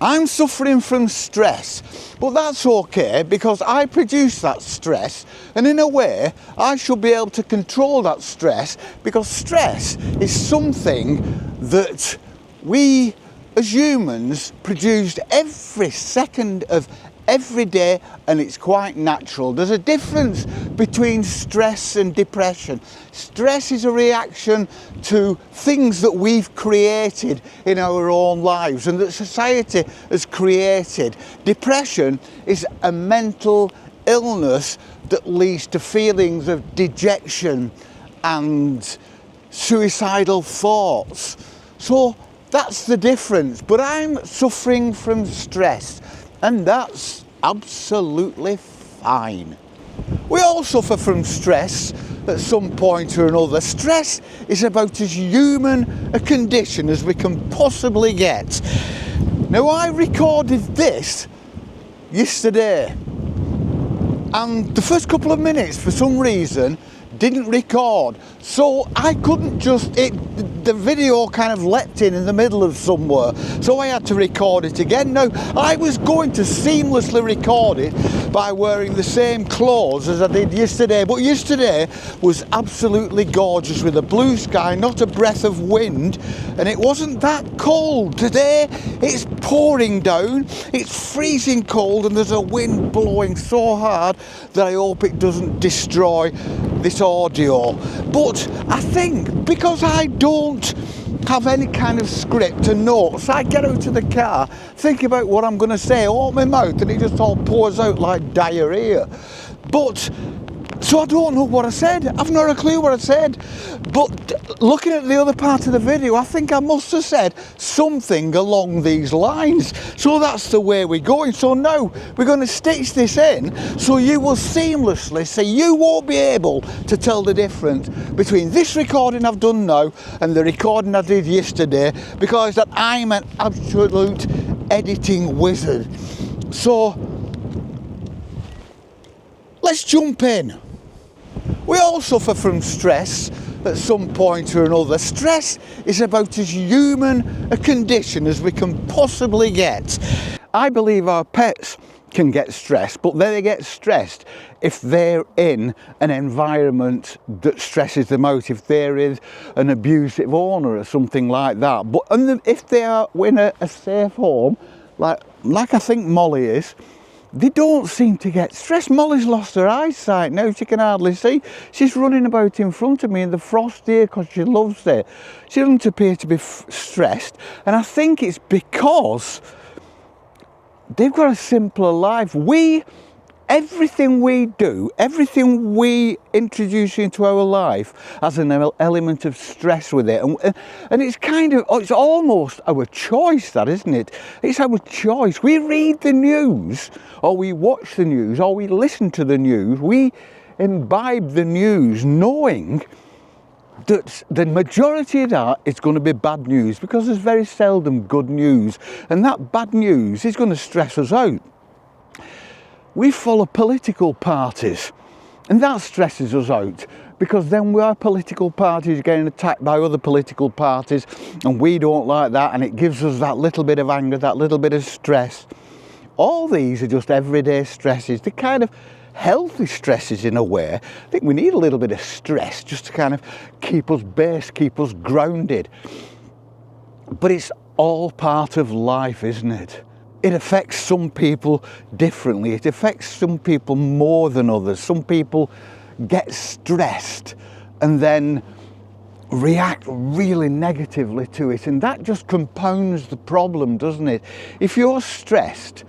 I'm suffering from stress, but that's okay because I produce that stress, and in a way I should be able to control that stress, because stress is something that we as humans produce every second of every day, and it's quite natural. There's a difference between stress and depression. Stress is a reaction to things that we've created in our own lives and that society has created. Depression is a mental illness that leads to feelings of dejection and suicidal thoughts. So that's the difference. But I'm suffering from stress, and that's absolutely fine. We all suffer from stress at some point or another. Stress is about as human a condition as we can possibly get. Now, I recorded this yesterday, and the first couple of minutes, for some reason, didn't record, so I couldn't the video kind of leapt in the middle of somewhere, so I had to record it again. Now, I was going to seamlessly record it by wearing the same clothes as I did yesterday, but yesterday was absolutely gorgeous with a blue sky, not a breath of wind, and it wasn't that cold. Today it's pouring down, it's freezing cold, and there's a wind blowing so hard that I hope it doesn't destroy this audio. But I think because I don't have any kind of script and notes, I get out of the car, think about what I'm going to say, open my mouth, and it just all pours out like diarrhea. So I don't know what I said. I've not a clue what I said. But looking at the other part of the video, I think I must have said something along these lines. So that's the way we're going. So now we're going to stitch this in so you will seamlessly see. You won't be able to tell the difference between this recording I've done now and the recording I did yesterday, because I'm an absolute editing wizard. So let's jump in. We all suffer from stress at some point or another. Stress is about as human a condition as we can possibly get. I believe our pets can get stressed, but they get stressed if they're in an environment that stresses them out, if they're in an abusive owner or something like that. But if they are in a safe home, like I think Molly is, they don't seem to get stressed. Molly's lost her eyesight now, she can hardly see. She's running about in front of me in the frost here because she loves it. She doesn't appear to be stressed, and I think it's because they've got a simpler life. Everything we do, everything we introduce into our life has an element of stress with it. And it's almost our choice, that, isn't it? It's our choice. We read the news, or we watch the news, or we listen to the news. We imbibe the news knowing that the majority of that is going to be bad news, because there's very seldom good news. And that bad news is going to stress us out. We follow political parties, and that stresses us out, because then our political parties are getting attacked by other political parties, and we don't like that, and it gives us that little bit of anger, that little bit of stress. All these are just everyday stresses. They're kind of healthy stresses in a way. I think we need a little bit of stress just to kind of keep us based, keep us grounded. But it's all part of life, isn't it? It affects some people differently. It affects some people more than others. Some people get stressed and then react really negatively to it, and that just compounds the problem, doesn't it? If you're stressed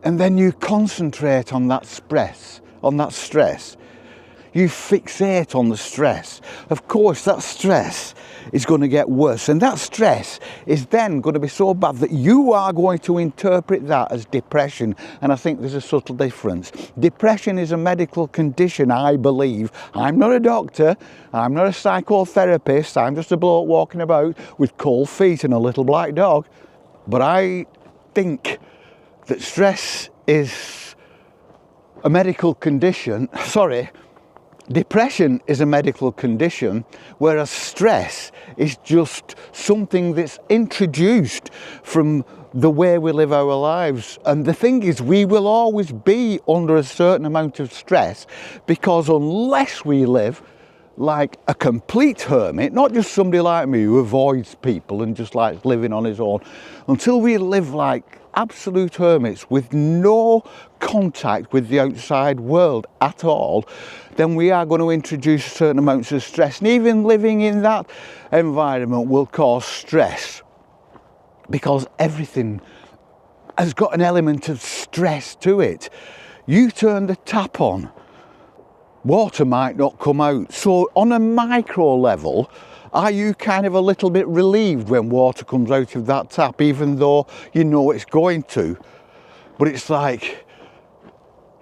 and then you concentrate on that stress, you fixate on the stress, of course that stress is going to get worse, and that stress is then going to be so bad that you are going to interpret that as depression. And I think there's a subtle difference. Depression is a medical condition, I believe. I'm not a doctor, I'm not a psychotherapist, I'm just a bloke walking about with cold feet and a little black dog, but I think that stress is a medical condition. Depression is a medical condition, whereas stress is just something that's introduced from the way we live our lives. And the thing is, we will always be under a certain amount of stress, because unless we live like a complete hermit, not just somebody like me who avoids people and just likes living on his own, until we live like absolute hermits with no contact with the outside world at all, then we are going to introduce certain amounts of stress. And even living in that environment will cause stress, because everything has got an element of stress to it. You turn the tap on, water might not come out. So on a micro level, are you kind of a little bit relieved when water comes out of that tap, even though you know it's going to? But it's like,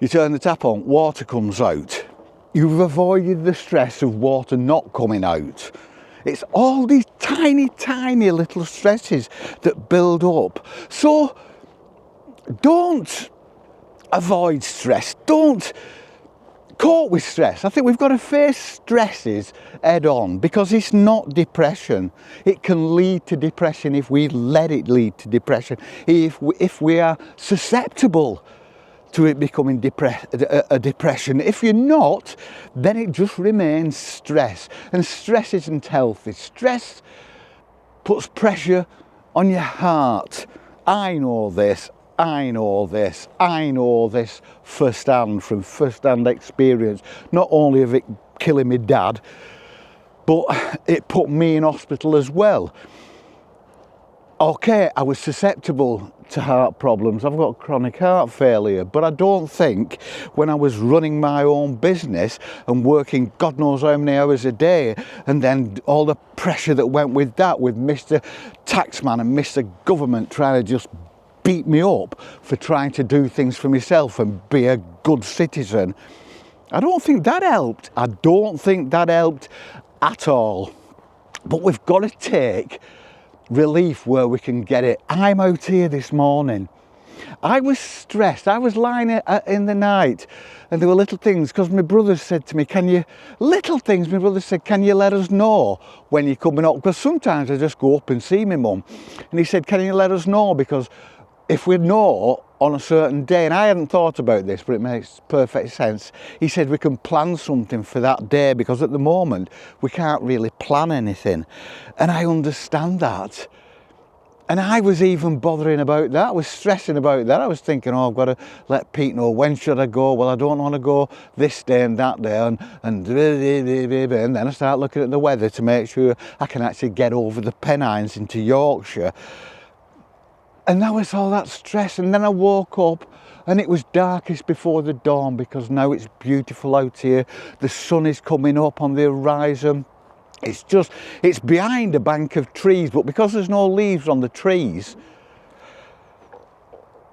you turn the tap on, water comes out. You've avoided the stress of water not coming out. It's all these tiny, tiny little stresses that build up. So don't avoid stress. Don't cope with stress. I think we've got to face stresses head on, because it's not depression. It can lead to depression if we let it lead to depression. If we are susceptible to it becoming a depression. If you're not, then it just remains stress. And stress isn't healthy. Stress puts pressure on your heart. I know this. I know this. I know this firsthand, from firsthand experience. Not only of it killing my dad, but it put me in hospital as well. Okay, I was susceptible to heart problems. I've got chronic heart failure, but I don't think when I was running my own business and working God knows how many hours a day, and then all the pressure that went with that, with Mr. Taxman and Mr. Government trying to just beat me up for trying to do things for myself and be a good citizen, I don't think that helped. I don't think that helped at all. But we've got to take relief where we can get it. I'm out here this morning. I was stressed. I was lying in the night, and there were little things, because my brother said to me, my brother said, can you let us know when you're coming up? Because sometimes I just go up and see my mum. And he said, can you let us know? Because if we know on a certain day, and I hadn't thought about this, but it makes perfect sense. He said we can plan something for that day, because at the moment we can't really plan anything. And I understand that. And I was even bothering about that. I was stressing about that. I was thinking, oh, I've got to let Pete know, when should I go? Well, I don't want to go this day and that day. And then I start looking at the weather to make sure I can actually get over the Pennines into Yorkshire. And that was all that stress. And then I woke up and it was darkest before the dawn, because now it's beautiful out here. The sun is coming up on the horizon. It's behind a bank of trees, but because there's no leaves on the trees,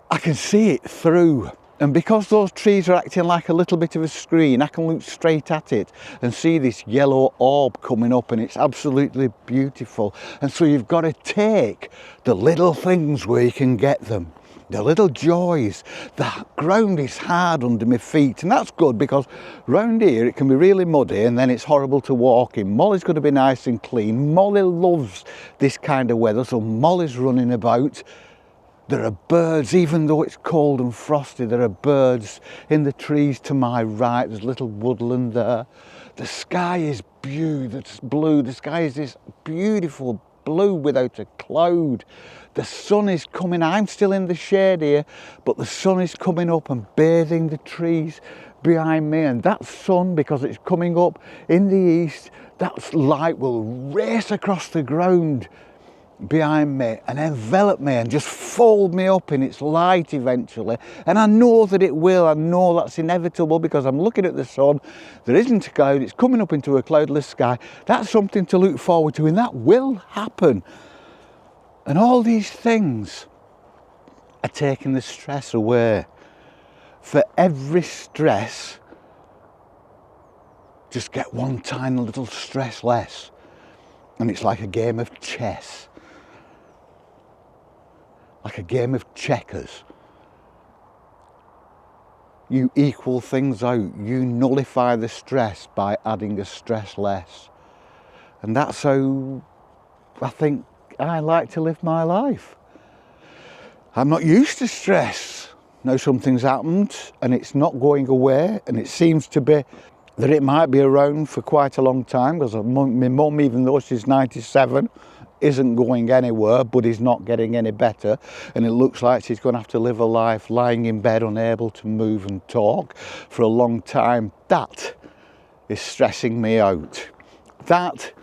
I can see it through. And because those trees are acting like a little bit of a screen, I can look straight at it and see this yellow orb coming up, and it's absolutely beautiful. And so you've got to take the little things where you can get them, the little joys. The ground is hard under my feet, and that's good, because round here it can be really muddy and then it's horrible to walk in. Molly's going to be nice and clean. Molly loves this kind of weather, so Molly's running about. There are birds, even though it's cold and frosty, there are birds in the trees to my right. There's a little woodland there. The sky is blue. The sky is this beautiful blue without a cloud. The sun is coming. I'm still in the shade here, but the sun is coming up and bathing the trees behind me. And that sun, because it's coming up in the east, that light will race across the ground behind me and envelop me and just fold me up in its light eventually. And I know that it will. I know that's inevitable, because I'm looking at the sun. There isn't a cloud. It's coming up into a cloudless sky. That's something to look forward to, and that will happen. And all these things are taking the stress away. For every stress, just get one tiny little stress less. And it's like a game of chess. Like a game of checkers. you equal things out. You nullify the stress by adding a stress less. And that's how I think I like to live my life. I'm not used to stress. Now something's happened and it's not going away, and it seems to be that it might be around for quite a long time, because my mum, even though she's 97, isn't going anywhere, but is not getting any better, and it looks like she's going to have to live a life lying in bed, unable to move and talk for a long time. That is stressing me out. That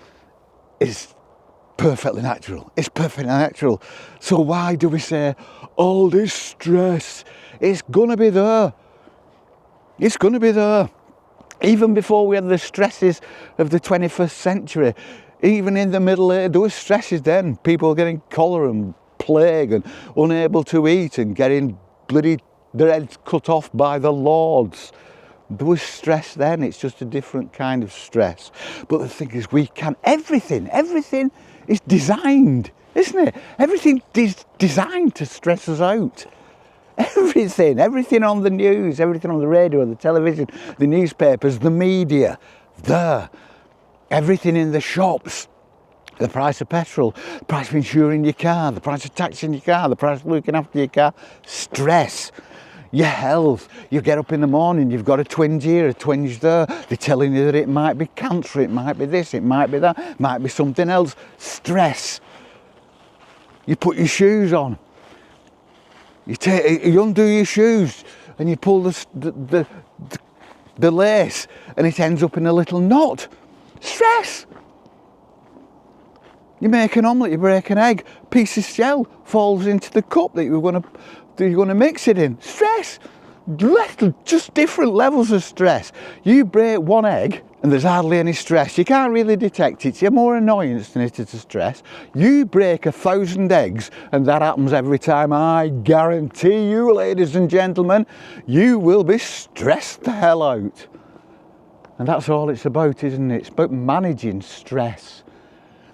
is perfectly natural. It's perfectly natural. So why do we say all this stress? It's going to be there. It's going to be there. Even before we had the stresses of the 21st century, even in the Middle Ages, there were stresses then. People getting cholera and plague and unable to eat and getting their heads cut off by the lords. There was stress then. It's just a different kind of stress. But the thing is, we can, everything is designed, isn't it? Everything is designed to stress us out. Everything on the news, everything on the radio, the television, the newspapers, the media, everything in the shops, the price of petrol, the price of insuring your car, the price of taxing your car, the price of looking after your car, stress. Your health, you get up in the morning, you've got a twinge here, a twinge there, they're telling you that it might be cancer, it might be this, it might be that, it might be something else. Stress. You put your shoes on, you undo your shoes and you pull the lace and it ends up in a little knot. Stress. You make an omelette, you break an egg, a piece of shell falls into the cup that you're going to mix it in. Stress. Just different levels of stress. You break one egg and there's hardly any stress. You can't really detect it. It's more annoyance than it is a stress. You break 1,000 eggs and that happens every time. I guarantee you, ladies and gentlemen, you will be stressed the hell out. And that's all it's about, isn't it? It's about managing stress.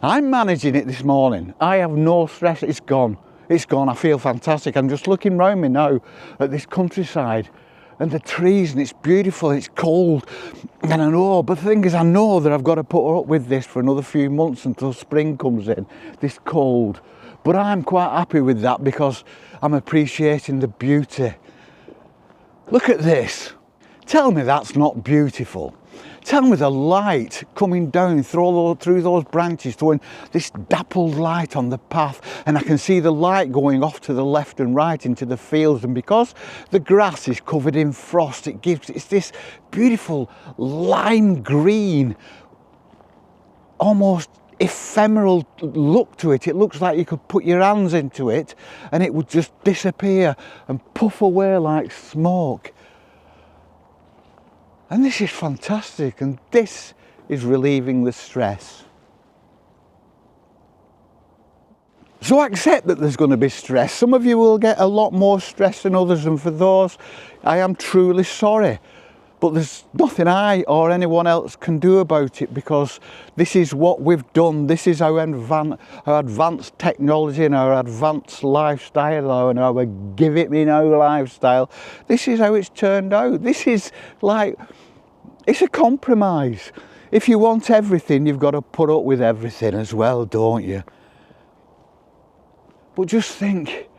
I'm managing it this morning. I have no stress. It's gone. It's gone. I feel fantastic. I'm just looking round me now at this countryside and the trees, and it's beautiful. It's cold, and I know, but the thing is, I know that I've got to put up with this for another few months until spring comes in, this cold. But I'm quite happy with that because I'm appreciating the beauty. Look at this. Tell me that's not beautiful. Tell me the light coming down through those branches, throwing this dappled light on the path, and I can see the light going off to the left and right into the fields, and because the grass is covered in frost, it's this beautiful lime green, almost ephemeral look to it. It looks like you could put your hands into it and it would just disappear and puff away like smoke. And this is fantastic, and this is relieving the stress. So accept that there's going to be stress. Some of you will get a lot more stress than others, and for those, I am truly sorry. But there's nothing I or anyone else can do about it, because this is what we've done. This is our advanced technology and our advanced lifestyle, and our give it me now lifestyle. This is how it's turned out. This is like, it's a compromise. If you want everything, you've got to put up with everything as well, don't you? But just think,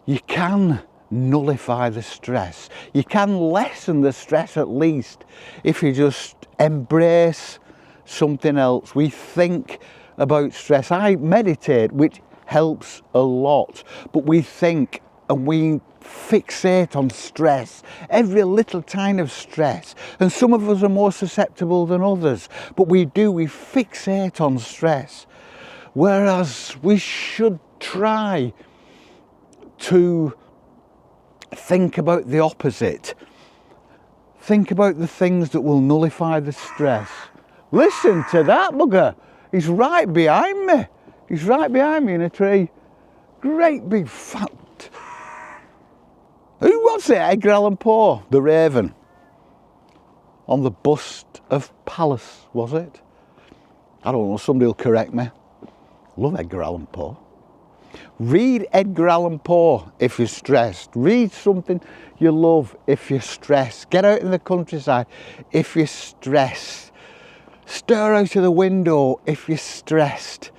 you can nullify the stress. You can lessen the stress at least if you just embrace something else. We think about stress. I meditate, which helps a lot, but we think and we fixate on stress, every little tiny of stress, and some of us are more susceptible than others, but we fixate on stress, whereas we should try to think about the opposite. Think about the things that will nullify the stress. Listen to that bugger. He's right behind me. He's right behind me in a tree. Great big fat. Who was it? Edgar Allan Poe, the Raven. On the bust of Pallas, was it? I don't know, somebody will correct me. Love Edgar Allan Poe. Read Edgar Allan Poe if you're stressed. Read something you love if you're stressed. Get out in the countryside if you're stressed. Stare out of the window if you're stressed.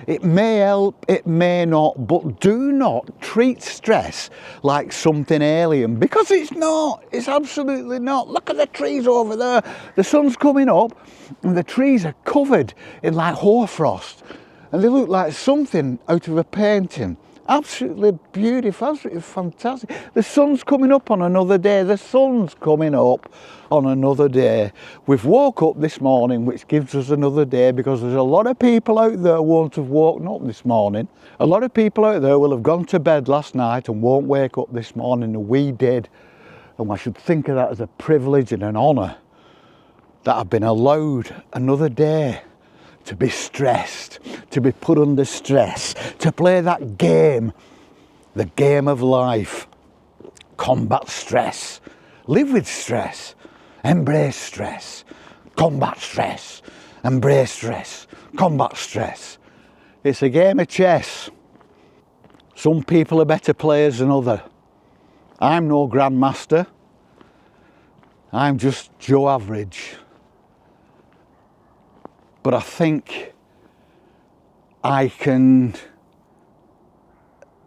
It may help, it may not, but do not treat stress like something alien, because it's not. It's absolutely not. Look at the trees over there. The sun's coming up and the trees are covered in like hoarfrost and they look like something out of a painting. Absolutely beautiful, absolutely fantastic. The sun's coming up on another day. The sun's coming up on another day. We've woke up this morning, which gives us another day, because there's a lot of people out there who won't have woken up this morning. A lot of people out there will have gone to bed last night and won't wake up this morning, and we did. And I should think of that as a privilege and an honour that I've been allowed another day to be stressed, to be put under stress, to play that game, the game of life. Combat stress, live with stress, embrace stress, combat stress, embrace stress, combat stress. It's a game of chess. Some people are better players than others. I'm no grandmaster, I'm just Joe Average. But I think I can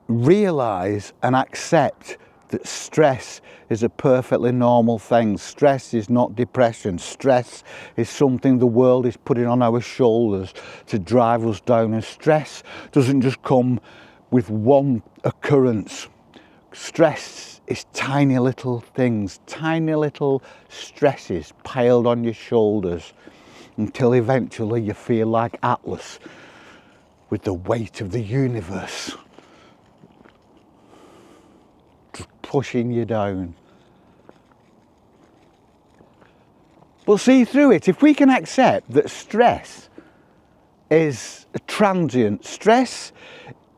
realise and accept that stress is a perfectly normal thing. Stress is not depression. Stress is something the world is putting on our shoulders to drive us down. And stress doesn't just come with one occurrence. Stress is tiny little things, tiny little stresses piled on your shoulders, until eventually you feel like Atlas with the weight of the universe just pushing you down. But see through it, if we can accept that stress is transient, stress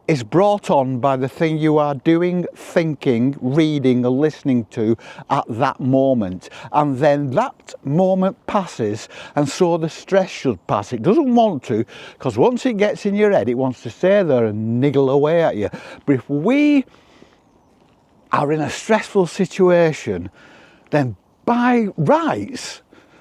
is brought on by the thing you are doing, thinking, reading or listening to at that moment, and then that moment passes, and so the stress should pass. It doesn't want to, because once it gets in your head it wants to stay there and niggle away at you. But if we are in a stressful situation, then by rights,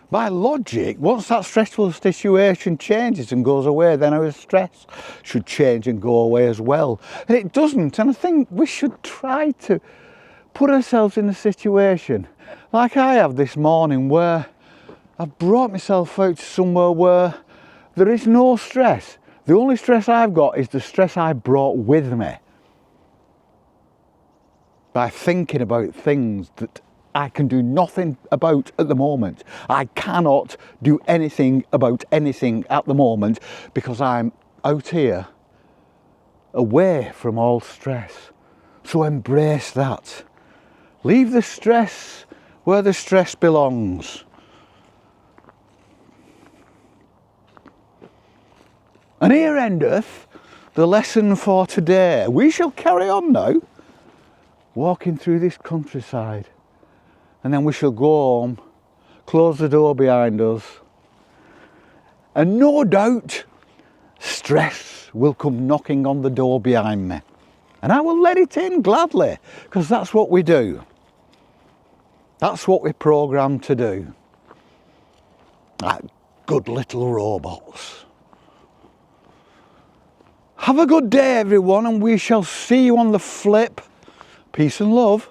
by logic, once that stressful situation changes and goes away, then our stress should change and go away as well. And it doesn't, and I think we should try to put ourselves in a situation like I have this morning, where I've brought myself out to somewhere where there is no stress. The only stress I've got is the stress I brought with me by thinking about things that I can do nothing about at the moment. I cannot do anything about anything at the moment, because I'm out here away from all stress. So embrace that. Leave the stress where the stress belongs. And here endeth the lesson for today. We shall carry on now, walking through this countryside. And then we shall go home, close the door behind us, and no doubt stress will come knocking on the door behind me. And I will let it in gladly, because that's what we do. That's what we're programmed to do. Like good little robots. Have a good day, everyone, and we shall see you on the flip. Peace and love.